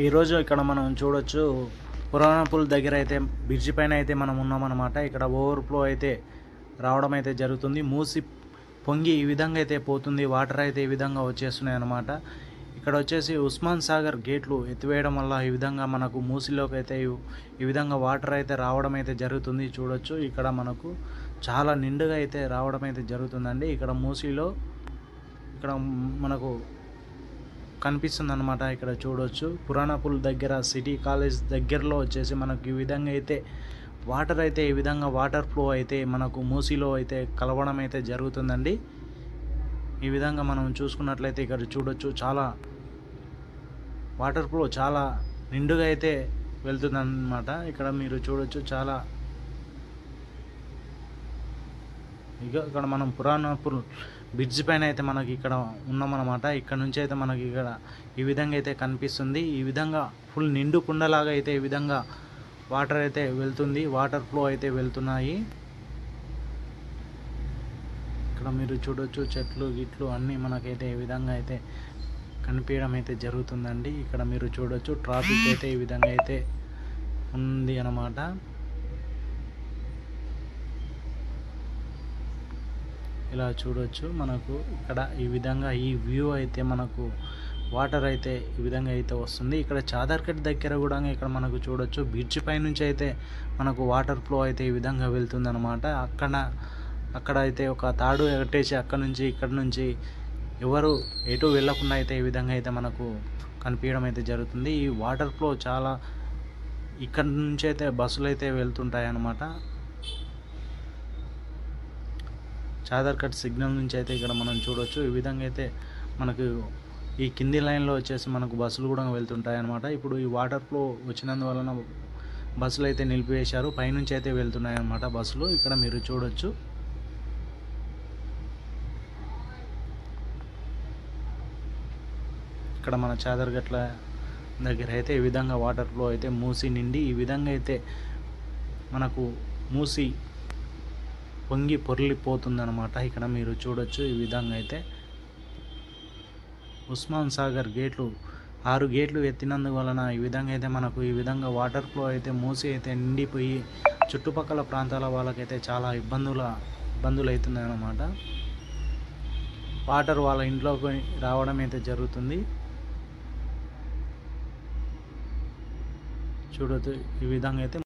ఈరోజు ఇక్కడ మనం చూడొచ్చు పురాణపుల్ దగ్గర అయితే బ్రిడ్జి పైన అయితే మనం ఉన్నామన్నమాట. ఇక్కడ ఓవర్ఫ్లో అయితే రావడం అయితే జరుగుతుంది. మూసి పొంగి ఈ విధంగా అయితే పోతుంది. వాటర్ అయితే ఈ విధంగా వచ్చేస్తున్నాయి అన్నమాట. ఇక్కడ వచ్చేసి ఉస్మాన్ సాగర్ గేట్లు ఎత్తివేయడం వల్ల ఈ విధంగా మనకు మూసిలోకి అయితే ఈ విధంగా వాటర్ అయితే రావడం అయితే జరుగుతుంది. చూడొచ్చు ఇక్కడ మనకు చాలా నిండుగా అయితే రావడం అయితే జరుగుతుందండి. ఇక్కడ మూసిలో ఇక్కడ మనకు కనిపిస్తుంది అన్నమాట. ఇక్కడ చూడొచ్చు పురాణపుల్ దగ్గర సిటీ కాలేజ్ దగ్గరలో వచ్చేసి మనకు ఈ విధంగా అయితే వాటర్ అయితే ఈ విధంగా వాటర్ ఫ్లో అయితే మనకు మూసిలో అయితే కలవడం అయితే జరుగుతుందండి. ఈ విధంగా మనం చూసుకున్నట్లయితే ఇక్కడ చూడొచ్చు చాలా వాటర్ ఫ్లో చాలా నిండుగా అయితే వెళ్తుందన్నమాట. ఇక్కడ మీరు చూడొచ్చు చాలా ఇక్కడ మనం పురాణపుల్ బ్రిడ్జ్ పైన అయితే మనకి ఇక్కడ ఉన్నామన్నమాట. ఇక్కడ నుంచి అయితే మనకి ఇక్కడ ఈ విధంగా అయితే కనిపిస్తుంది. ఈ విధంగా ఫుల్ నిండు కుండలాగా అయితే ఈ విధంగా వాటర్ అయితే వెళ్తుంది. వాటర్ ఫ్లో అయితే వెళ్తున్నాయి. ఇక్కడ మీరు చూడొచ్చు చెట్లు గిట్లు అన్నీ మనకైతే ఈ విధంగా అయితే కనిపించడం అయితే జరుగుతుందండి. ఇక్కడ మీరు చూడొచ్చు ట్రాఫిక్ అయితే ఈ విధంగా అయితే ఉంది అన్నమాట. ఇలా చూడొచ్చు మనకు ఇక్కడ ఈ విధంగా ఈ వ్యూ అయితే మనకు వాటర్ అయితే ఈ విధంగా అయితే వస్తుంది. ఇక్కడ చాదర్కట్ దగ్గర కూడా ఇక్కడ మనకు చూడొచ్చు బ్రిడ్జ్ పై నుంచి అయితే మనకు వాటర్ ఫ్లో అయితే ఈ విధంగా వెళ్తుంది అనమాట. అక్కడ అయితే ఒక తాడు ఎగట్టేసి అక్కడ నుంచి ఇక్కడ నుంచి ఎవరు ఎటు వెళ్ళకుండా అయితే ఈ విధంగా అయితే మనకు కనిపించడం అయితే జరుగుతుంది. ఈ వాటర్ ఫ్లో చాలా ఇక్కడ నుంచి అయితే బస్సులు అయితే వెళ్తుంటాయి అన్నమాట. చాదర్కట్ సిగ్నల్ నుంచి అయితే ఇక్కడ మనం చూడొచ్చు ఈ విధంగా అయితే మనకు ఈ కింది లైన్లో వచ్చేసి మనకు బస్సులు కూడా వెళ్తుంటాయి అన్నమాట. ఇప్పుడు ఈ వాటర్ ఫ్లో వచ్చినందువలన బస్సులు అయితే నిలిపివేశారు. పైనుంచి అయితే వెళ్తున్నాయి అన్నమాట బస్సులు. ఇక్కడ మీరు చూడొచ్చు ఇక్కడ మన చాదర్గట్ల దగ్గర అయితే ఈ విధంగా వాటర్ ఫ్లో అయితే మూసి నిండి ఈ విధంగా అయితే మనకు మూసి పొంగి పొర్లిపోతుందన్నమాట. ఇక్కడ మీరు చూడొచ్చు ఈ విధంగా అయితే ఉస్మాన్ సాగర్ గేట్లు 6 గేట్లు ఎత్తినందువలన ఈ విధంగా అయితే మనకు ఈ విధంగా వాటర్ ఫ్లో అయితే మూసి అయితే నిండిపోయి చుట్టుపక్కల ప్రాంతాల వాళ్ళకైతే చాలా ఇబ్బందులు అవుతున్నాయి అన్నమాట. వాటర్ వాళ్ళ ఇంట్లోకి రావడం అయితే జరుగుతుంది. చూడొచ్చు ఈ విధంగా అయితే